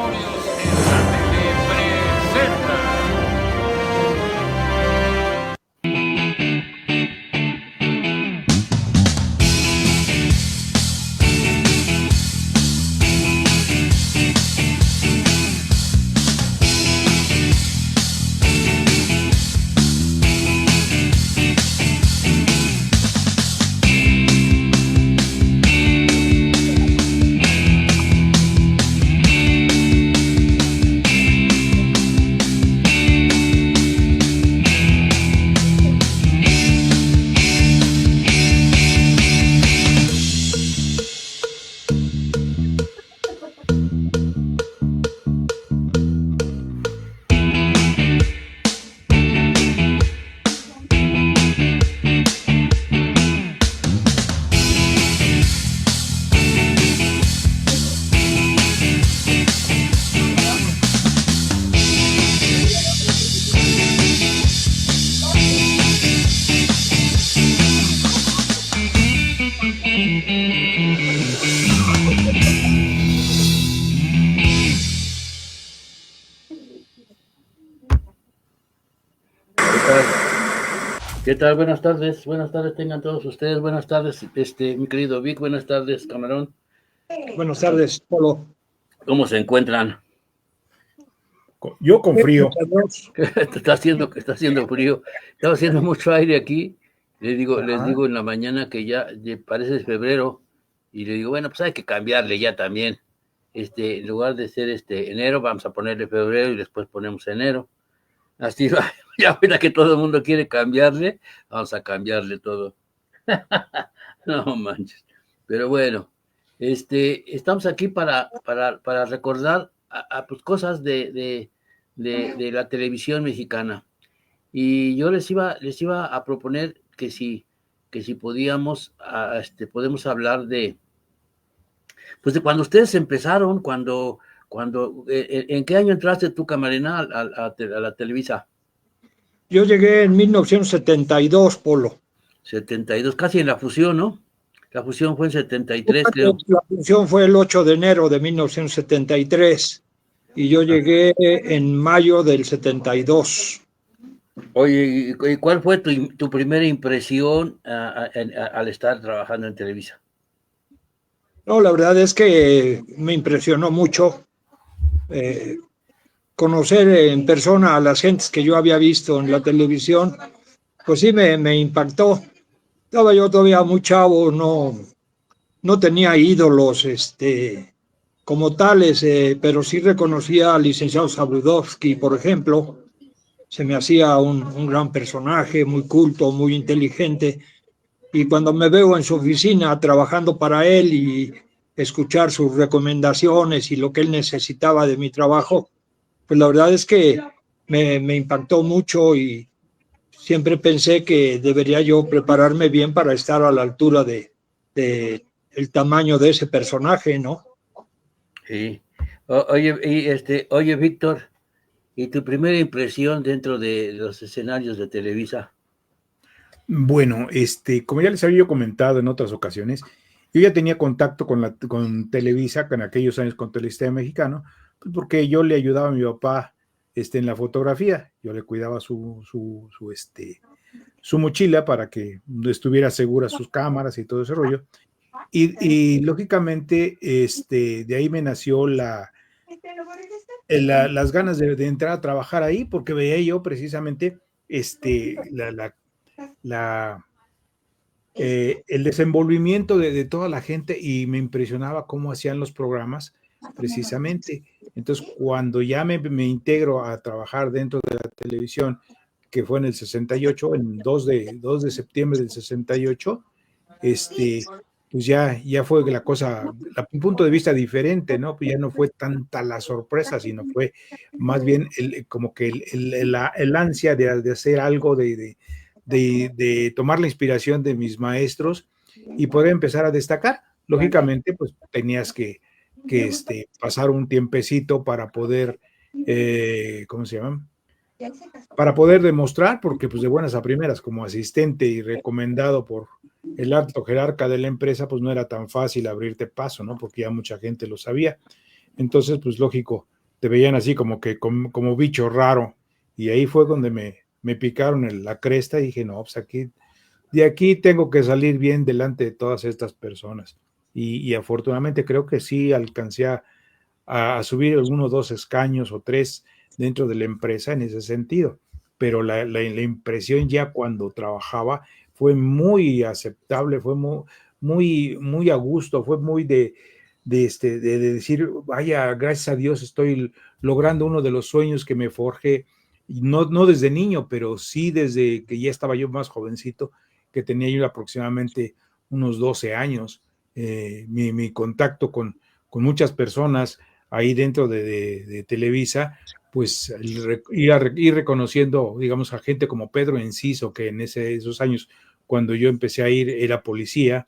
dinosaurios en la tele presenta. ¿Qué tal? Buenas tardes tengan todos ustedes, buenas tardes, mi querido Vic, buenas tardes, Camarón. Buenas tardes, Polo. ¿Cómo se encuentran? Yo con frío. Está haciendo frío, está haciendo mucho aire aquí. Les digo en la mañana que ya parece febrero, y le digo, bueno, pues hay que cambiarle ya también. En lugar de ser enero, vamos a ponerle febrero y después ponemos enero. Así va, ya ahorita que todo el mundo quiere cambiarle, vamos a cambiarle todo. No manches. Pero bueno, estamos aquí para recordar pues, cosas de la televisión mexicana. Y yo les iba a proponer que si podíamos, podemos hablar pues de cuando ustedes empezaron, ¿en qué año entraste tú, Camarena, a la Televisa? Yo llegué en 1972, Polo. 72, casi en la fusión, ¿no? La fusión fue en 73, creo. La fusión fue el 8 de enero de 1973 y yo llegué en mayo del 72. Oye, ¿y cuál fue tu primera impresión al estar trabajando en Televisa? No, la verdad es que me impresionó mucho conocer en persona a las gentes que yo había visto en la televisión, pues sí me impactó. Estaba yo todavía muy chavo, no tenía ídolos como tales, pero sí reconocía al licenciado Sabludowski, por ejemplo. Se me hacía un gran personaje, muy culto, muy inteligente. Y cuando me veo en su oficina trabajando para él y escuchar sus recomendaciones y lo que él necesitaba de mi trabajo, pues la verdad es que me impactó mucho y siempre pensé que debería yo prepararme bien para estar a la altura de el tamaño de ese personaje, ¿no? Sí. Oye, Víctor, ¿y tu primera impresión dentro de los escenarios de Televisa? Bueno, como ya les había comentado en otras ocasiones, yo ya tenía contacto con Televisa, en aquellos años con Telesistema Mexicano, pues porque yo le ayudaba a mi papá en la fotografía, yo le cuidaba su mochila para que estuviera segura sus cámaras y todo ese rollo. Y lógicamente, de ahí me nació las ganas de entrar a trabajar ahí, porque veía yo precisamente el desenvolvimiento de toda la gente y me impresionaba cómo hacían los programas precisamente. Entonces, cuando ya me integro a trabajar dentro de la televisión, que fue en el 68, en 2 de septiembre del 68, pues ya fue la cosa, un punto de vista diferente, ¿no? Pues ya no fue tanta la sorpresa, sino fue más bien como que el ansia de hacer algo, de tomar la inspiración de mis maestros y poder empezar a destacar. Lógicamente, pues tenías que pasar un tiempecito para poder, ¿cómo se llama? Para poder demostrar, porque pues de buenas a primeras, como asistente y recomendado por el alto jerarca de la empresa, pues no era tan fácil abrirte paso, ¿no? Porque ya mucha gente lo sabía. Entonces, pues lógico, te veían así como que como bicho raro. Y ahí fue donde me picaron la cresta y dije, no, pues de aquí tengo que salir bien delante de todas estas personas. Y afortunadamente creo que sí alcancé a subir algunos 2 escaños o 3 dentro de la empresa en ese sentido. Pero la impresión ya cuando trabajaba fue muy aceptable, fue muy a gusto, fue muy de decir, vaya, gracias a Dios estoy logrando uno de los sueños que me forjé, no desde niño, pero sí desde que ya estaba yo más jovencito, que tenía yo aproximadamente unos 12 años. Mi contacto con muchas personas ahí dentro de Televisa, pues ir reconociendo, digamos, a gente como Pedro Enciso, que en esos años, cuando yo empecé a ir, era policía,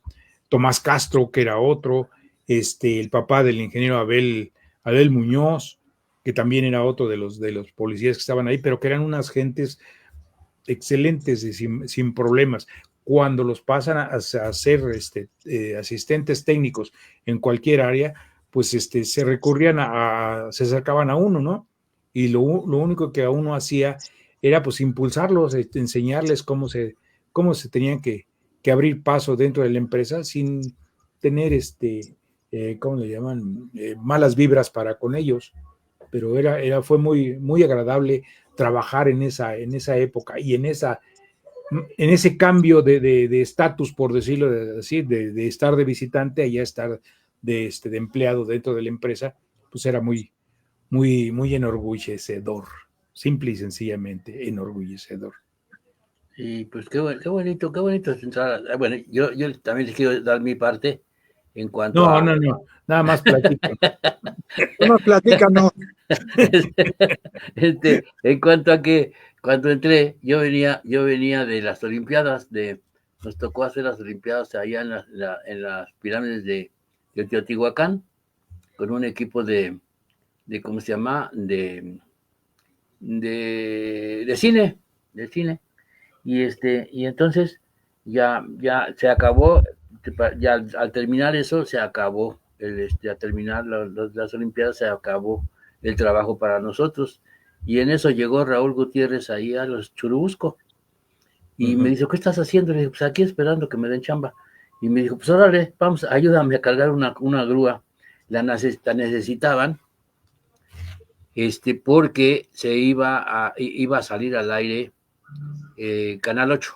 Tomás Castro, que era otro, el papá del ingeniero Abel Muñoz, que también era otro de los policías que estaban ahí, pero que eran unas gentes excelentes y sin problemas. Cuando los pasan a ser asistentes técnicos en cualquier área, pues se recurrían se acercaban a uno, ¿no? Y lo único que a uno hacía era pues impulsarlos, enseñarles cómo se tenían que abrir paso dentro de la empresa sin tener ¿cómo le llaman? Malas vibras para con ellos. Pero fue muy agradable trabajar en esa época y en ese cambio de estatus, por decirlo así, de estar de visitante a ya estar de empleado dentro de la empresa, pues era muy enorgullecedor, simple y sencillamente enorgullecedor. Y pues qué bonito entrar. Bueno, yo también les quiero dar mi parte en cuanto No, a... nada más platica. No, platícanos. En cuanto a que cuando entré, yo venía de las Olimpiadas, nos tocó hacer las Olimpiadas allá en las pirámides de Teotihuacán, con un equipo de ¿cómo se llama? De cine, y entonces ya se acabó, ya al terminar eso se acabó, al terminar las Olimpiadas se acabó el trabajo para nosotros, y en eso llegó Raúl Gutiérrez ahí a los Churubusco, y me dijo, ¿qué estás haciendo? Le dije, pues aquí esperando que me den chamba, y me dijo, pues órale, vamos, ayúdame a cargar una grúa, la necesitaban, porque iba a salir al aire Canal 8,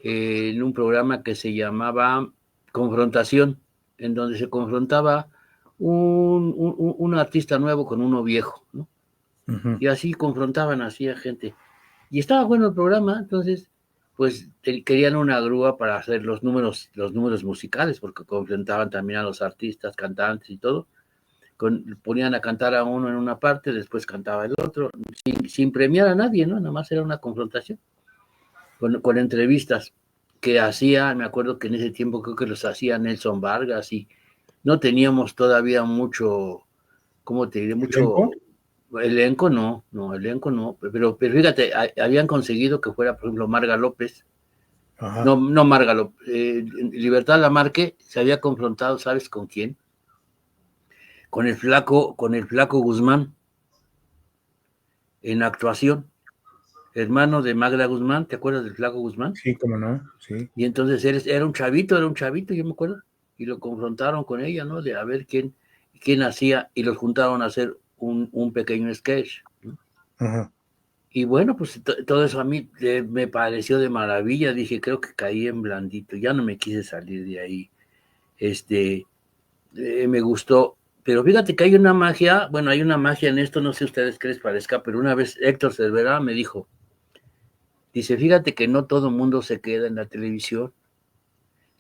en un programa que se llamaba Confrontación, en donde se confrontaba un artista nuevo con uno viejo, ¿no? Y así confrontaban así a gente. Y estaba bueno el programa, entonces, pues querían una grúa para hacer los números musicales, porque confrontaban también a los artistas, cantantes y todo. Ponían a cantar a uno en una parte, después cantaba el otro, sin premiar a nadie, ¿no? Nada más era una confrontación. Con entrevistas que hacía, me acuerdo que en ese tiempo creo que los hacía Nelson Vargas y no teníamos todavía mucho, ¿cómo te diré? Mucho elenco, no, pero fíjate, habían conseguido que fuera, por ejemplo, Marga López, no Marga López, Libertad Lamarque se había confrontado, ¿sabes con quién? Con el flaco Guzmán, en actuación. Hermano de Magda Guzmán, ¿te acuerdas del flaco Guzmán? Sí, cómo no, sí. Y entonces era un chavito, yo me acuerdo, y lo confrontaron con ella, ¿no? De a ver quién hacía, y los juntaron a hacer un pequeño sketch, ¿no? Y bueno, pues todo eso a mí me pareció de maravilla, dije, creo que caí en blandito, ya no me quise salir de ahí, me gustó, pero fíjate que hay una magia en esto, no sé ustedes qué les parezca, pero una vez Héctor Cervera me dijo, dice, fíjate que no todo mundo se queda en la televisión,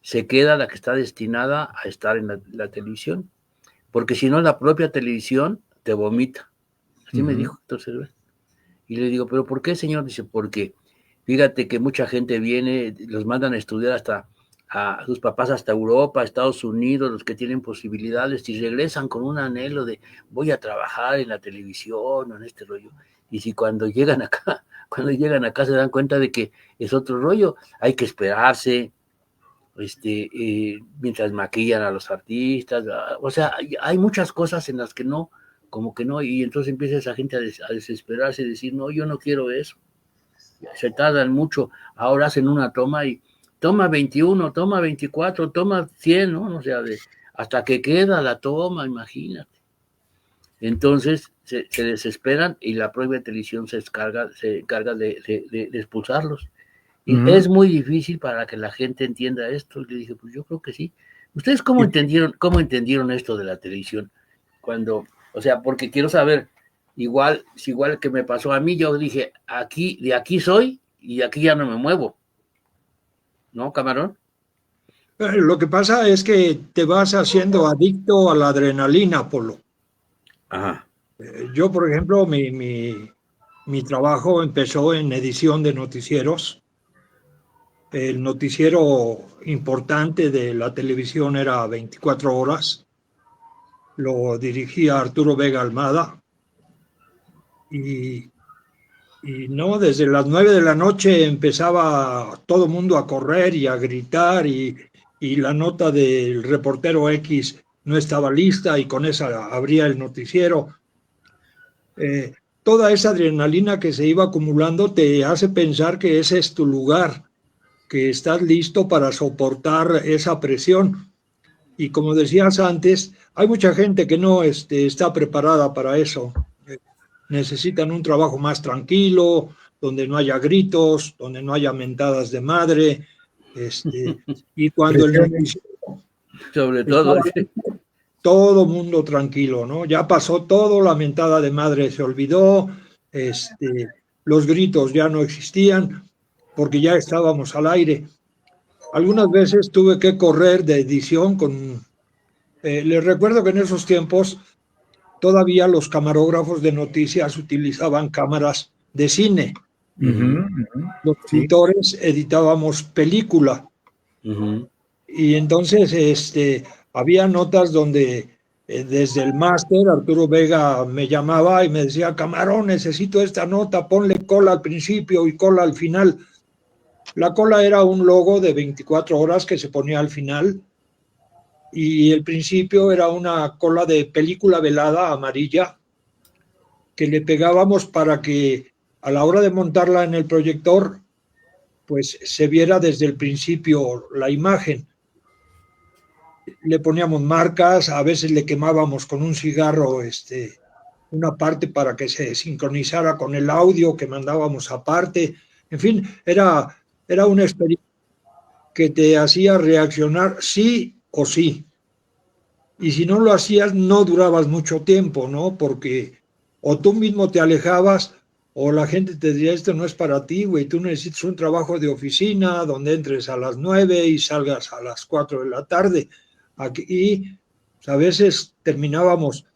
se queda la que está destinada a estar en la televisión, porque si no la propia televisión te vomita. Así me dijo Héctor Cervera. Y le digo, ¿pero por qué, señor? Dice, porque fíjate que mucha gente viene, los mandan a estudiar hasta a sus papás hasta Europa, Estados Unidos, los que tienen posibilidades, y regresan con un anhelo de voy a trabajar en la televisión o en este rollo. Y si cuando llegan acá se dan cuenta de que es otro rollo, hay que esperarse, mientras maquillan a los artistas, o sea, hay muchas cosas en las que no, como que no, y entonces empieza esa gente a desesperarse y decir, no, yo no quiero eso. Se tardan mucho, ahora hacen una toma y toma 21, toma 24, toma 100, ¿no? O sea, hasta que queda la toma, imagínate. Entonces se desesperan y la propia televisión se encarga de expulsarlos. Y es muy difícil para que la gente entienda esto. Y le dije, pues yo creo que sí. ¿Ustedes cómo entendieron esto de la televisión? Cuando, o sea, porque quiero saber, igual que me pasó a mí, yo dije, de aquí soy y de aquí ya no me muevo. ¿No, Camarón? Lo que pasa es que te vas haciendo adicto a la adrenalina, Polo. Ajá. Yo, por ejemplo, mi trabajo empezó en edición de noticieros. El noticiero importante de la televisión era 24 horas. Lo dirigía Arturo Vega Almada. Y no, desde las 9 de la noche empezaba todo el mundo a correr y a gritar y la nota del reportero X no estaba lista y con esa abría el noticiero. Toda esa adrenalina que se iba acumulando te hace pensar que ese es tu lugar, que estás listo para soportar esa presión. Y como decías antes, hay mucha gente que no está preparada para eso. Necesitan un trabajo más tranquilo, donde no haya gritos, donde no haya mentadas de madre. Y cuando el noticiero... Sobre todo... todo mundo tranquilo, ¿no? Ya pasó todo, la mentada de madre se olvidó, los gritos ya no existían, porque ya estábamos al aire. Algunas veces tuve que correr de edición con... les recuerdo que en esos tiempos todavía los camarógrafos de noticias utilizaban cámaras de cine. Los editores editábamos película. Y entonces había notas donde desde el máster Arturo Vega me llamaba y me decía, Camarón, necesito esta nota, ponle cola al principio y cola al final. La cola era un logo de 24 horas que se ponía al final y el principio era una cola de película velada amarilla que le pegábamos para que a la hora de montarla en el proyector pues se viera desde el principio la imagen. Le poníamos marcas, a veces le quemábamos con un cigarro una parte para que se sincronizara con el audio que mandábamos aparte. En fin, era una experiencia que te hacía reaccionar sí o sí. Y si no lo hacías, no durabas mucho tiempo, ¿no? Porque o tú mismo te alejabas o la gente te diría, esto no es para ti, güey, tú necesitas un trabajo de oficina donde entres a las 9 y salgas a las 4 de la tarde. Aquí, a veces terminábamos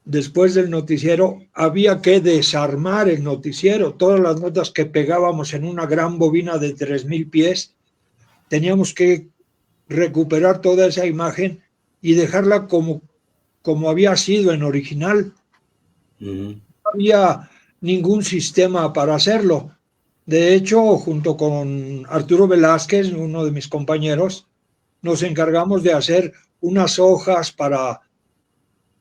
después del noticiero, había que desarmar el noticiero, todas las notas que pegábamos en una gran bobina de 3,000 pies, teníamos que recuperar toda esa imagen y dejarla como había sido en original. No había ningún sistema para hacerlo. De hecho, junto con Arturo Velázquez, uno de mis compañeros, nos encargamos de hacer unas hojas para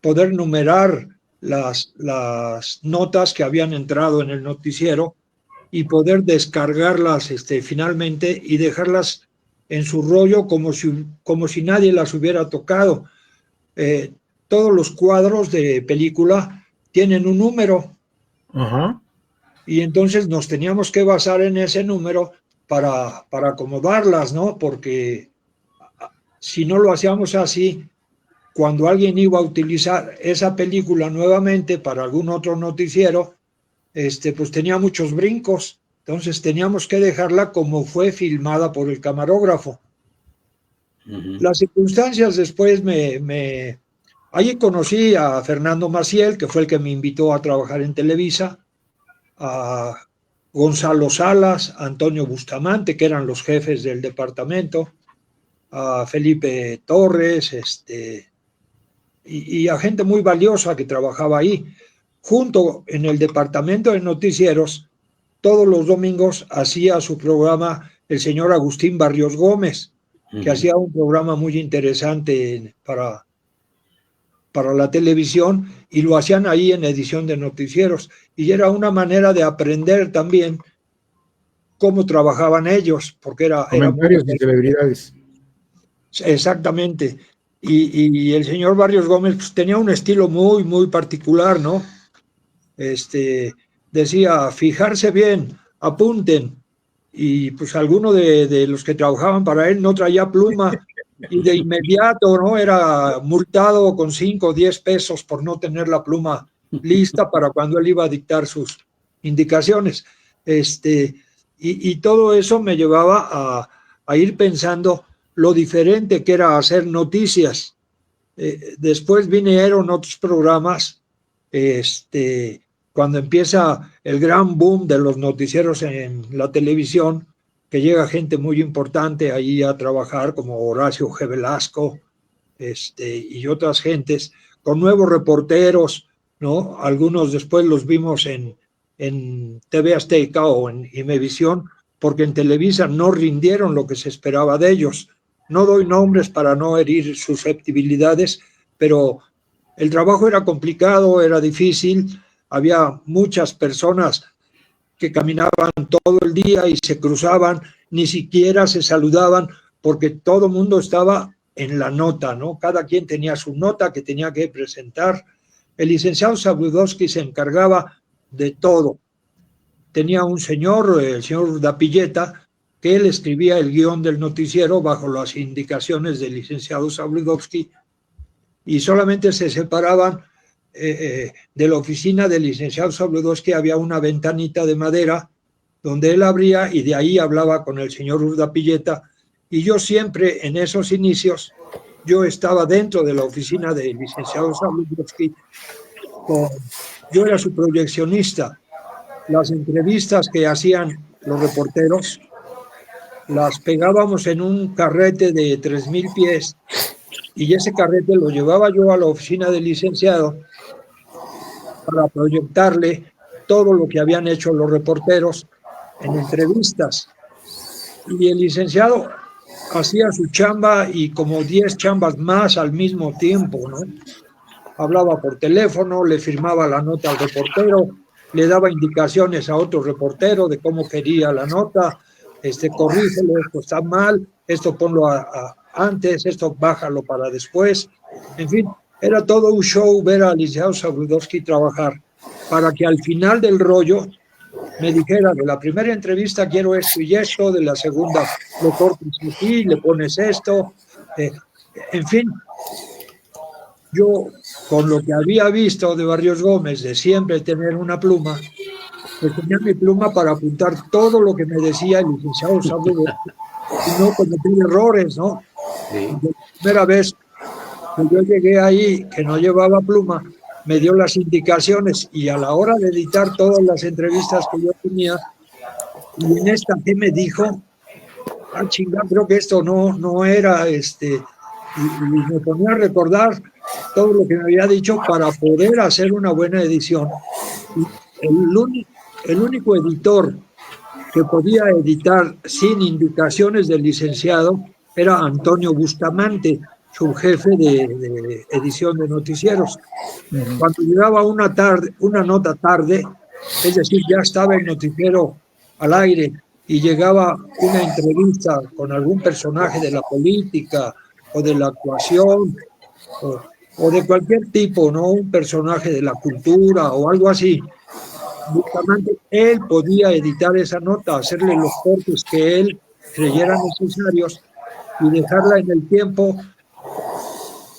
poder numerar las notas que habían entrado en el noticiero y poder descargarlas finalmente y dejarlas en su rollo como si nadie las hubiera tocado. Todos los cuadros de película tienen un número. Y entonces nos teníamos que basar en ese número para acomodarlas, ¿no? Porque si no lo hacíamos así, cuando alguien iba a utilizar esa película nuevamente para algún otro noticiero, pues tenía muchos brincos. Entonces teníamos que dejarla como fue filmada por el camarógrafo. Las circunstancias después allí conocí a Fernando Maciel, que fue el que me invitó a trabajar en Televisa, a Gonzalo Salas, a Antonio Bustamante, que eran los jefes del departamento, a Felipe Torres, y a gente muy valiosa que trabajaba ahí. Junto en el departamento de noticieros, todos los domingos hacía su programa el señor Agustín Barrios Gómez. que hacía un programa muy interesante para la televisión, y lo hacían ahí en edición de noticieros, y era una manera de aprender también cómo trabajaban ellos, porque era comentarios de celebridades. Exactamente. Y el señor Barrios Gómez pues, tenía un estilo muy, muy particular, ¿no? Decía, fijarse bien, apunten. Y pues alguno de los que trabajaban para él no traía pluma y de inmediato, ¿no? Era multado con 5 o 10 pesos por no tener la pluma lista para cuando él iba a dictar sus indicaciones. Y todo eso me llevaba a ir pensando lo diferente que era hacer noticias. Después vinieron otros programas, cuando empieza el gran boom de los noticieros en la televisión, que llega gente muy importante ahí a trabajar, como Horacio G. Velasco, y otras gentes, con nuevos reporteros, ¿no? Algunos después los vimos en TV Azteca o en Imevisión, porque en Televisa no rindieron lo que se esperaba de ellos. No doy nombres para no herir susceptibilidades, pero el trabajo era complicado, era difícil, había muchas personas que caminaban todo el día y se cruzaban, ni siquiera se saludaban, porque todo el mundo estaba en la nota, ¿no? Cada quien tenía su nota que tenía que presentar. El licenciado Zabludovsky se encargaba de todo. Tenía un señor, el señor Dapilleta, que él escribía el guión del noticiero bajo las indicaciones del licenciado Zabludovsky, y solamente se separaban de la oficina del licenciado Zabludovsky. Había una ventanita de madera donde él abría y de ahí hablaba con el señor Urdapilleta, y yo siempre en esos inicios yo estaba dentro de la oficina del licenciado Zabludovsky. Yo era su proyeccionista. Las entrevistas que hacían los reporteros las pegábamos en un carrete de 3,000 pies, y ese carrete lo llevaba yo a la oficina del licenciado para proyectarle todo lo que habían hecho los reporteros en entrevistas. Y el licenciado hacía su chamba y como 10 chambas más al mismo tiempo, ¿no? Hablaba por teléfono, le firmaba la nota al reportero, le daba indicaciones a otro reportero de cómo quería la nota, corrígelo, esto está mal, esto ponlo antes, esto bájalo para después. En fin, era todo un show ver al licenciado Zabludovsky trabajar, para que al final del rollo me dijera: de la primera entrevista quiero esto y esto, de la segunda lo cortas aquí, le pones esto. En fin, yo, con lo que había visto de Barrios Gómez, de siempre tener una pluma, pues tenía mi pluma para apuntar todo lo que me decía el licenciado Zabludovsky y no cometer errores, ¿no? Sí. La primera vez que yo llegué ahí, que no llevaba pluma, me dio las indicaciones, y a la hora de editar todas las entrevistas que yo tenía, y en esta que me dijo, chingada, creo que esto no era, y me ponía a recordar todo lo que me había dicho para poder hacer una buena edición. El único editor que podía editar sin indicaciones del licenciado era Antonio Bustamante, su jefe de edición de noticieros. Cuando llegaba una nota tarde, es decir, ya estaba el noticiero al aire y llegaba una entrevista con algún personaje de la política o de la actuación o de cualquier tipo, ¿no? Un personaje de la cultura o algo así, justamente él podía editar esa nota, hacerle los cortes que él creyera necesarios y dejarla en el tiempo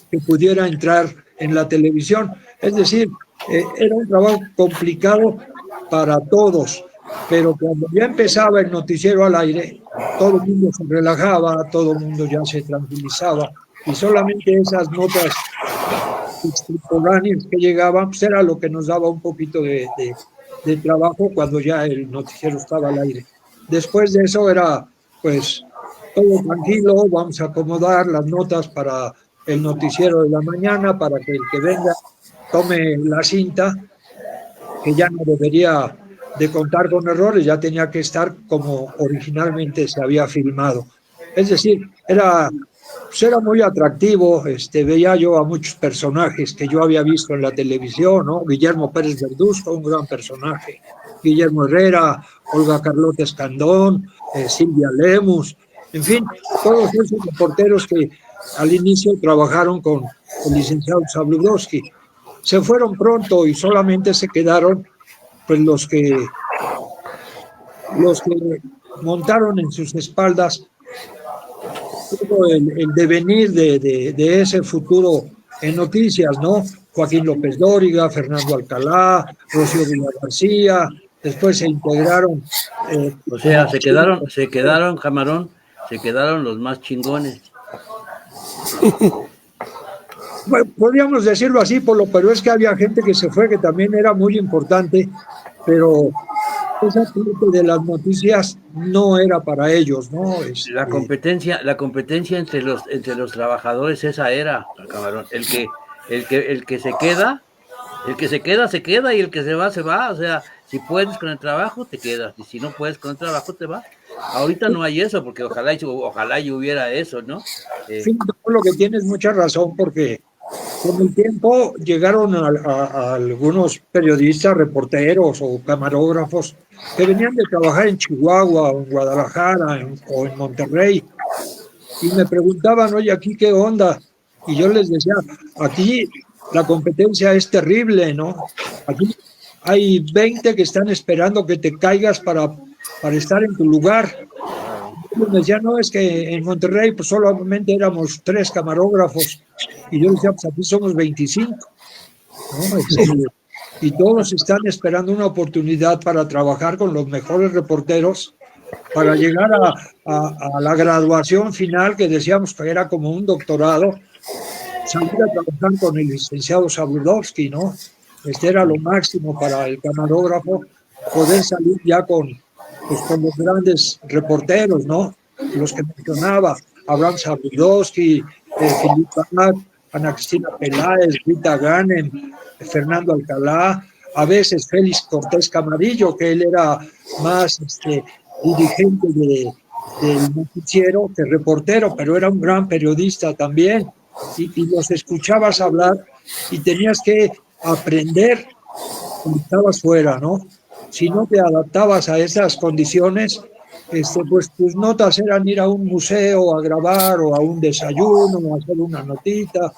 que pudiera entrar en la televisión. Es decir, era un trabajo complicado para todos, pero cuando ya empezaba el noticiero al aire, todo el mundo se relajaba, todo el mundo ya se tranquilizaba, y solamente esas notas extemporáneas que llegaban, pues era lo que nos daba un poquito de trabajo cuando ya el noticiero estaba al aire. Después de eso era, pues, todo tranquilo, vamos a acomodar las notas para el noticiero de la mañana, para que el que venga tome la cinta, que ya no debería de contar con errores, ya tenía que estar como originalmente se había filmado. Es decir, pues era muy atractivo, veía yo a muchos personajes que yo había visto en la televisión, ¿no? Guillermo Pérez Verduzco, un gran personaje, Guillermo Herrera, Olga Carlota Escandón, Silvia Lemus, en fin, todos esos reporteros que al inicio trabajaron con el licenciado Zabludovsky. Se fueron pronto y solamente se quedaron pues los que montaron en sus espaldas todo el devenir de ese futuro en noticias, ¿no? Joaquín López Dóriga, Fernando Alcalá, Rocío Villagarcía, después se integraron. O sea, se quedaron, Camarón, se quedaron los más chingones. Bueno, podríamos decirlo así, Polo, pero es que había gente que se fue que también era muy importante, pero esa parte de las noticias no era para ellos, ¿no? La competencia entre los trabajadores, esa era, Camarón. El que se queda, se queda, y el que se va, se va. O sea, si puedes con el trabajo, te quedas, y si no puedes con el trabajo, te vas. Ahorita no hay eso, porque ojalá y hubiera eso, ¿no? Sí, lo que tienes mucha razón, porque con el tiempo llegaron a algunos periodistas, reporteros o camarógrafos que venían de trabajar en Chihuahua, o en Guadalajara, o en Monterrey, y me preguntaban, oye, ¿aquí qué onda? Y yo les decía, aquí la competencia es terrible, ¿no? Aquí hay 20 que están esperando que te caigas para estar en tu lugar. Y me decía, no, es que en Monterrey pues solamente éramos 3 camarógrafos, y yo decía, pues aquí somos 25, ¿no? Y todos están esperando una oportunidad para trabajar con los mejores reporteros, para llegar a la graduación final, que decíamos que era como un doctorado, salir a trabajar con el licenciado Zabludovsky, ¿no? Era lo máximo para el camarógrafo, poder salir ya con los grandes reporteros, ¿no? Los que mencionaba, Abraham Zabludovsky, Filipe Amat, Ana Cristina Peláez, Rita Ganem, Fernando Alcalá, a veces Félix Cortés Camarillo, que él era más dirigente del noticiero que reportero, pero era un gran periodista también, y los escuchabas hablar y tenías que aprender cuando estabas fuera, ¿no? Si no te adaptabas a esas condiciones, pues tus notas eran ir a un museo a grabar, o a un desayuno, o a hacer una notita,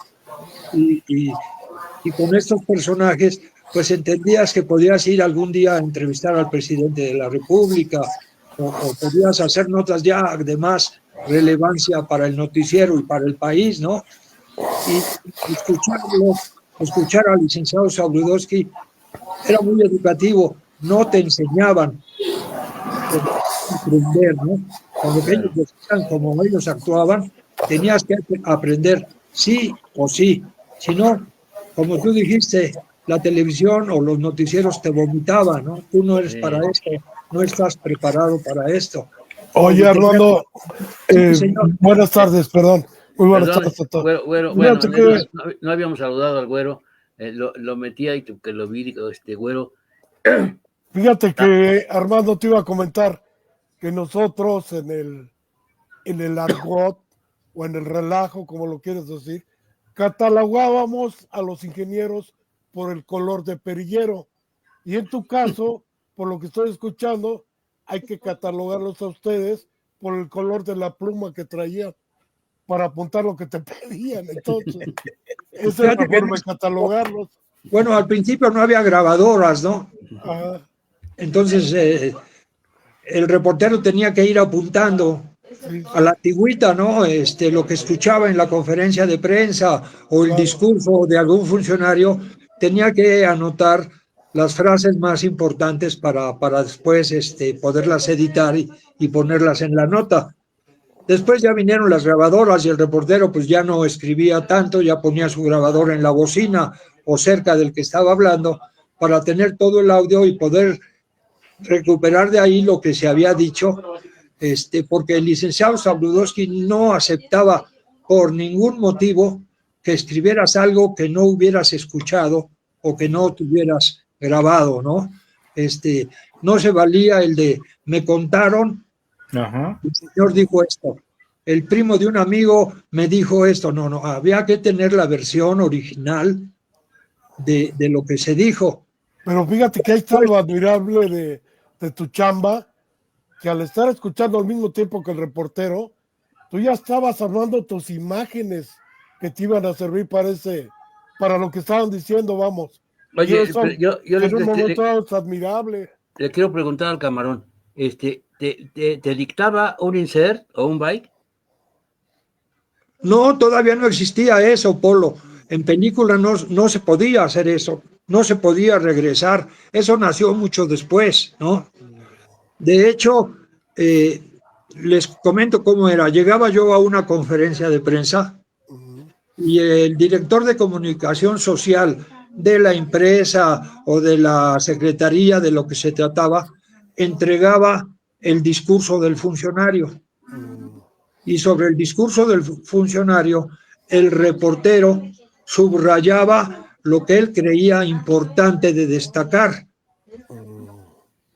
y con estos personajes pues entendías que podías ir algún día a entrevistar al presidente de la República, o podías hacer notas ya de más relevancia para el noticiero y para el país, ¿no? Y escuchar al licenciado Zabludovsky era muy educativo, no te enseñaban a aprender, ¿no? Cuando ellos decían, como ellos actuaban, tenías que aprender sí o sí, si no, como tú dijiste, la televisión o los noticieros te vomitaban, ¿no? Tú no eres para esto, no estás preparado para esto. Oye, Armando, buenas tardes, perdón. Muy buenas tardes a todos. Bueno, no habíamos saludado al güero, lo metía y tú que lo vi, güero. Fíjate que Armando te iba a comentar que nosotros en el argot o en el relajo, como lo quieres decir, catalogábamos a los ingenieros por el color de perillero, y en tu caso, por lo que estoy escuchando, hay que catalogarlos a ustedes por el color de la pluma que traían para apuntar lo que te pedían. Entonces, esa es la forma de catalogarlos. Bueno, al principio no había grabadoras, ¿no? Ajá. Entonces el reportero tenía que ir apuntando a la antigüita, ¿no? Lo que escuchaba en la conferencia de prensa o el discurso de algún funcionario, tenía que anotar las frases más importantes para después poderlas editar y ponerlas en la nota. Después ya vinieron las grabadoras y el reportero pues ya no escribía tanto, ya ponía su grabadora en la bocina o cerca del que estaba hablando para tener todo el audio y poder recuperar de ahí lo que se había dicho, porque el licenciado Zabludovsky no aceptaba por ningún motivo que escribieras algo que no hubieras escuchado o que no tuvieras grabado, ¿no? No se valía el de me contaron, el señor dijo esto. el primo de un amigo me dijo esto. No, no, había que tener la versión original de lo que se dijo. Pero fíjate que ahí está lo admirable de tu chamba, que al estar escuchando al mismo tiempo que el reportero, tú ya estabas armando tus imágenes que te iban a servir para lo que estaban diciendo, vamos. Oye, Eso, pero yo en un momento es admirable. le quiero preguntar al camarón, ¿te dictaba un insert o un byte? No, todavía no existía eso, Polo. En película no se podía hacer eso, no se podía regresar. Eso nació mucho después, ¿no? De hecho, les comento cómo era. Llegaba yo a una conferencia de prensa y el director de comunicación social de la empresa o de la secretaría de lo que se trataba entregaba el discurso del funcionario. Y sobre el discurso del funcionario, el reportero subrayaba lo que él creía importante de destacar.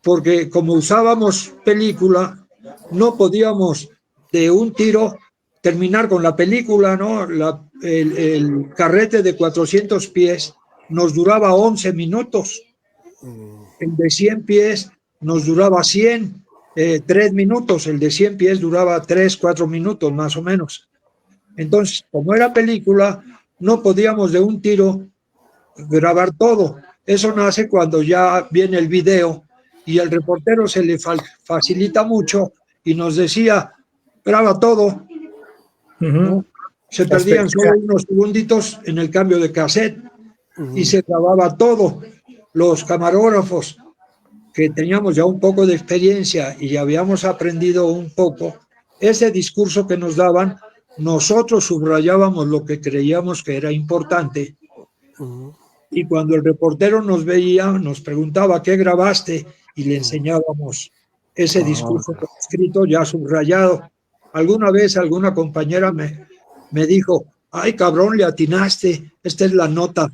Porque como usábamos película, no podíamos de un tiro terminar con la película, ¿no? El carrete de 400 pies nos duraba 11 minutos. El de 100 pies nos duraba 3 minutos. El de 100 pies duraba 3, 4 minutos más o menos. Entonces, como era película, no podíamos de un tiro grabar todo. Eso nace cuando ya viene el video y el reportero se le facilita mucho y nos decía, graba todo. ¿No? Se perdían solo unos segunditos en el cambio de cassette y se grababa todo. Los camarógrafos que teníamos ya un poco de experiencia y habíamos aprendido un poco, ese discurso que nos daban, nosotros subrayábamos lo que creíamos que era importante. Y cuando el reportero nos veía, nos preguntaba, ¿qué grabaste? Y le enseñábamos ese discurso escrito ya subrayado. Alguna vez alguna compañera me dijo, ay cabrón, le atinaste, esta es la nota.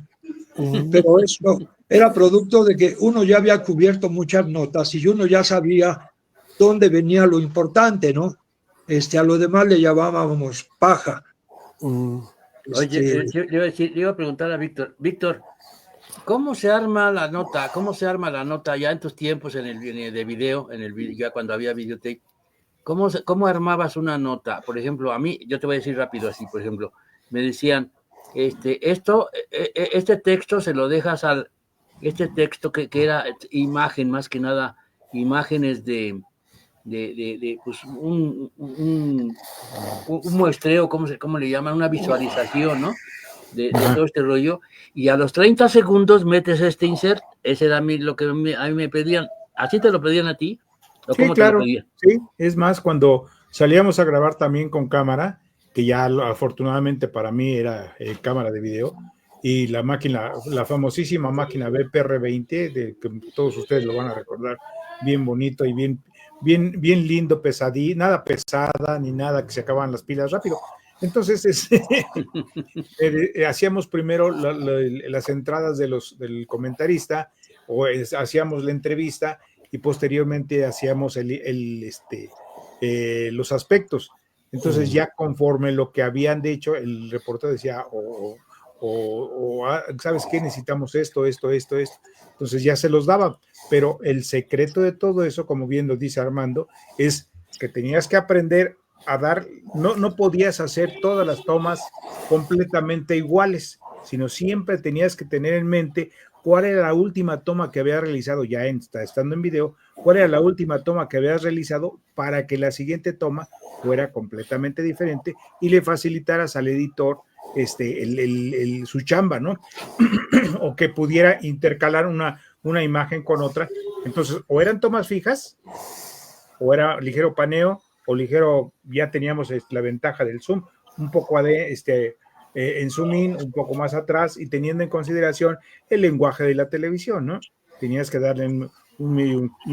Pero eso era producto de que uno ya había cubierto muchas notas y uno ya sabía dónde venía lo importante, ¿no? A lo demás le llamábamos paja. Oye, le iba a preguntar a Víctor, ¿cómo se arma la nota? ¿Cómo se arma la nota ya en tus tiempos en el de video, ya cuando había videotape? ¿Cómo armabas una nota? Por ejemplo, a mí, yo te voy a decir rápido así, por ejemplo, me decían, este texto se lo dejas este texto que era imagen, más que nada, imágenes de pues un muestreo, ¿cómo le llaman? Una visualización, ¿no? De todo este rollo, y a los 30 segundos metes este insert. Ese era lo que a mí me pedían. ¿Así te lo pedían a ti? ¿O cómo claro, te lo pedían? Sí, es más, cuando salíamos a grabar también con cámara, que ya afortunadamente para mí era cámara de video, y la máquina, la famosísima máquina BPR-20, que todos ustedes lo van a recordar, bien bonito y bien lindo, pesadí, nada pesada ni nada que se acaban las pilas rápido. Entonces hacíamos primero las entradas del comentarista, o hacíamos la entrevista y posteriormente hacíamos los aspectos. Entonces ya conforme lo que habían dicho, el reportero decía, ¿sabes qué? Necesitamos esto. Entonces ya se los daba, pero el secreto de todo eso, como bien lo dice Armando, es que tenías que aprender a dar, no podías hacer todas las tomas completamente iguales, sino siempre tenías que tener en mente cuál era la última toma que habías realizado ya estando en video, cuál era la última toma que habías realizado para que la siguiente toma fuera completamente diferente y le facilitaras al editor su chamba, ¿no? O que pudiera intercalar una imagen con otra. Entonces, o eran tomas fijas, o era ligero paneo, o ligero, ya teníamos la ventaja del zoom, un poco en zoom in, un poco más atrás, y teniendo en consideración el lenguaje de la televisión, ¿no? Tenías que darle un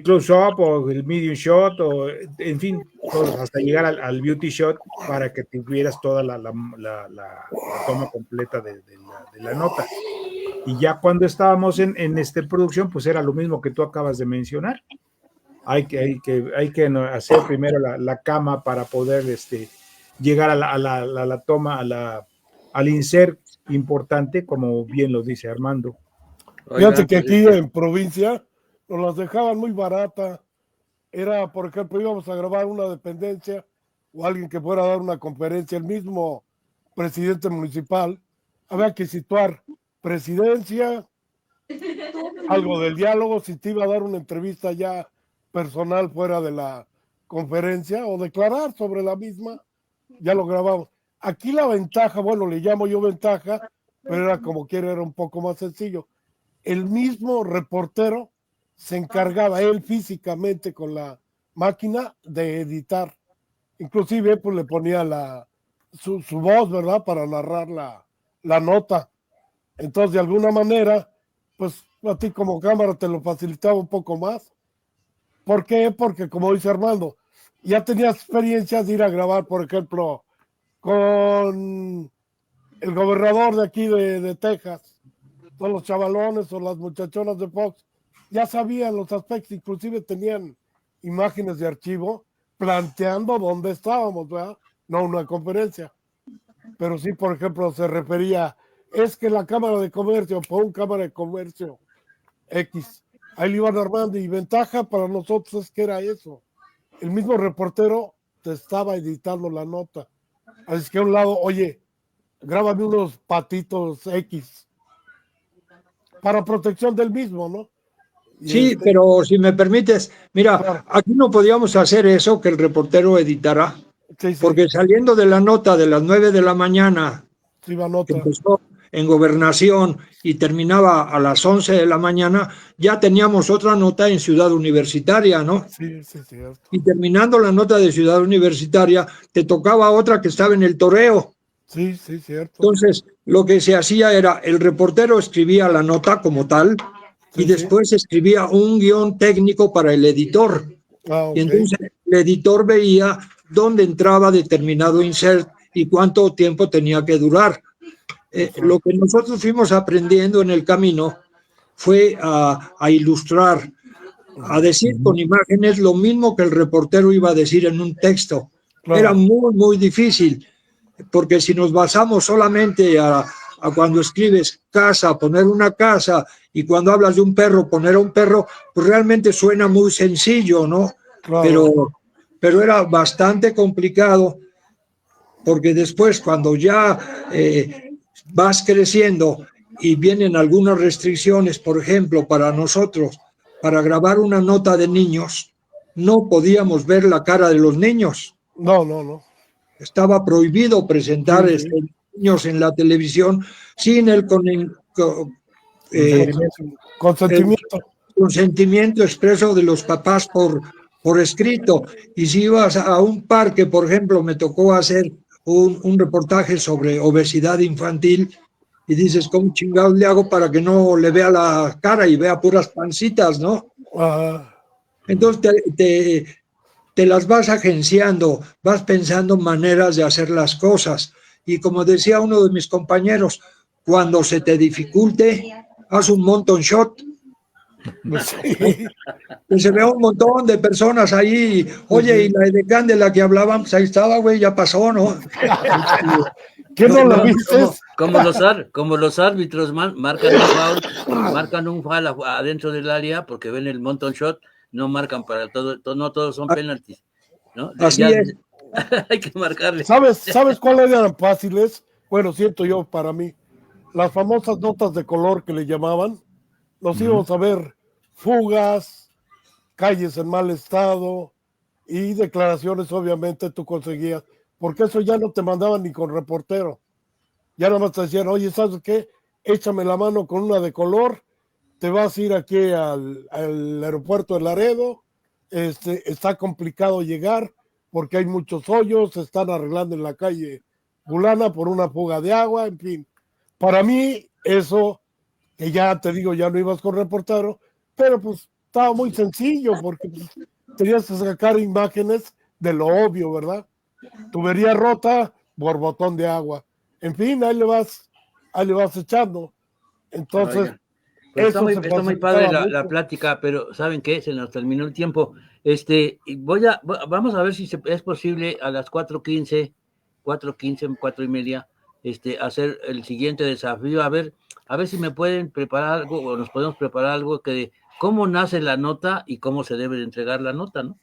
close-up o el medium shot, o en fin, hasta llegar al beauty shot para que tuvieras toda la toma completa de la nota. Y ya cuando estábamos en producción, pues era lo mismo que tú acabas de mencionar. hay que hacer primero la cama para poder llegar a la toma, al insert importante, como bien lo dice Armando. Fíjate Oigan, que pues, aquí en provincia nos las dejaban muy barata. Era, por ejemplo, íbamos a grabar una dependencia o alguien que fuera a dar una conferencia, el mismo presidente municipal, había que situar presidencia, algo del diálogo, si te iba a dar una entrevista ya personal fuera de la conferencia o declarar sobre la misma, ya lo grabamos. Aquí la ventaja, bueno, le llamo yo ventaja, pero era como quiera, era un poco más sencillo. El mismo reportero se encargaba él físicamente con la máquina de editar. Inclusive pues le ponía su voz, ¿verdad? Para narrar la nota. Entonces, de alguna manera, pues a ti como cámara te lo facilitaba un poco más. ¿Por qué? Porque como dice Armando, ya tenías experiencias de ir a grabar, por ejemplo, con el gobernador de aquí de Texas, todos los chavalones o las muchachonas de Fox, ya sabían los aspectos, inclusive tenían imágenes de archivo planteando dónde estábamos, ¿verdad? No una conferencia, pero sí, por ejemplo, se refería, es que la Cámara de Comercio, por un Cámara de Comercio X, ahí le iban armando, y ventaja para nosotros es que era eso, el mismo reportero te estaba editando la nota, así que a un lado, oye, grábame unos patitos X, para protección del mismo, ¿no? Y Sí, pero si me permites, mira, claro, aquí no podíamos hacer eso, que el reportero editara, sí, sí, porque saliendo de la nota de las 9 de la mañana, sí va que nota, empezó en Gobernación y terminaba a las 11 de la mañana, ya teníamos otra nota en Ciudad Universitaria, ¿no? sí, sí, cierto, Y terminando la nota de Ciudad Universitaria, te tocaba otra que estaba en el Toreo. sí, sí, cierto, Entonces, lo que se hacía era, el reportero escribía la nota como tal y sí, sí, después escribía un guión técnico para el editor. Y ok, entonces el editor veía dónde entraba determinado insert y cuánto tiempo tenía que durar. Lo que nosotros fuimos aprendiendo en el camino fue a ilustrar, a decir con imágenes lo mismo que el reportero iba a decir en un texto. Era claro, muy, muy difícil, porque si nos basamos solamente a cuando escribes casa, poner una casa, y cuando hablas de un perro, poner un perro, pues realmente suena muy sencillo, ¿no? claro, Pero era bastante complicado, porque después cuando ya vas creciendo y vienen algunas restricciones, por ejemplo, para nosotros, para grabar una nota de niños, no podíamos ver la cara de los niños. no, no, no, Estaba prohibido presentar sí, sí, niños en la televisión sin eh, Consentimiento. el consentimiento, consentimiento expreso de los papás por escrito. Y si ibas a un parque, por ejemplo, me tocó hacer un reportaje sobre obesidad infantil y dices, ¿cómo chingados le hago para que no le vea la cara y vea puras pancitas, ¿no? ah, Entonces te las vas agenciando, vas pensando maneras de hacer las cosas. Y como decía uno de mis compañeros, cuando se te dificulte, haz un mountain shot, pues sí, que se vea un montón de personas ahí. Oye, y la edecán de la que hablaban, pues ahí estaba, güey, ya pasó, ¿no? ¿qué No, no la no, vistes? Como los árbitros marcan un foul adentro del área porque ven el mountain shot, no marcan para todo, no todos son penaltis, ¿no? así Ya es. hay que marcarle. ¿Sabes cuáles eran fáciles? Bueno, siento yo para mí, las famosas notas de color que le llamaban, nos íbamos a ver fugas, calles en mal estado y declaraciones, obviamente tú conseguías, porque eso ya no te mandaban ni con reportero, ya nada más te decían, oye, ¿sabes qué? Échame la mano con una de color, te vas a ir aquí al aeropuerto de Laredo, está complicado llegar porque hay muchos hoyos, se están arreglando en la calle Bulana por una fuga de agua, en fin. Para mí, eso, que ya te digo, ya no ibas con reportero, pero pues estaba muy sencillo porque pues, tenías que sacar imágenes de lo obvio, ¿verdad? Tubería rota, borbotón de agua. En fin, ahí le vas echando. Entonces, Oigan, Pues Eso se está muy padre facilitaba la mucho. plática, pero ¿saben qué? Se nos terminó el tiempo. Vamos a ver si es posible a las 4:15, 4:30, hacer el siguiente desafío. A ver si me pueden preparar algo o nos podemos preparar algo que de cómo nace la nota y cómo se debe de entregar la nota, ¿no?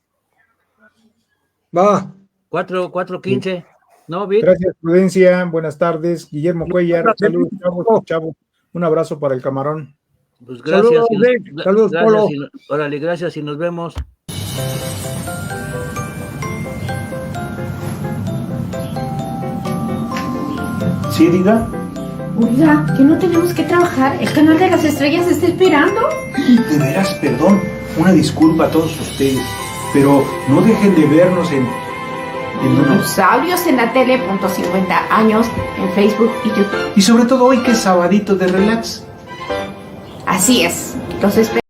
Va. 4:15, ¿no, Vic? Gracias, Prudencia. Buenas tardes. Guillermo Cuellar. Saludos, chavos. Un abrazo para el camarón. Pues gracias. Saludos, Vic. Saludos, Polo. Órale, gracias y nos vemos. Sí, diga. Oiga, que no tenemos que trabajar. El canal de las estrellas está esperando. De veras, perdón. Una disculpa a todos ustedes. Pero no dejen de vernos en Dinosaurios en la tele, .50 años, en Facebook y YouTube. Y sobre todo hoy que es sabadito de relax. Así es. Los espero.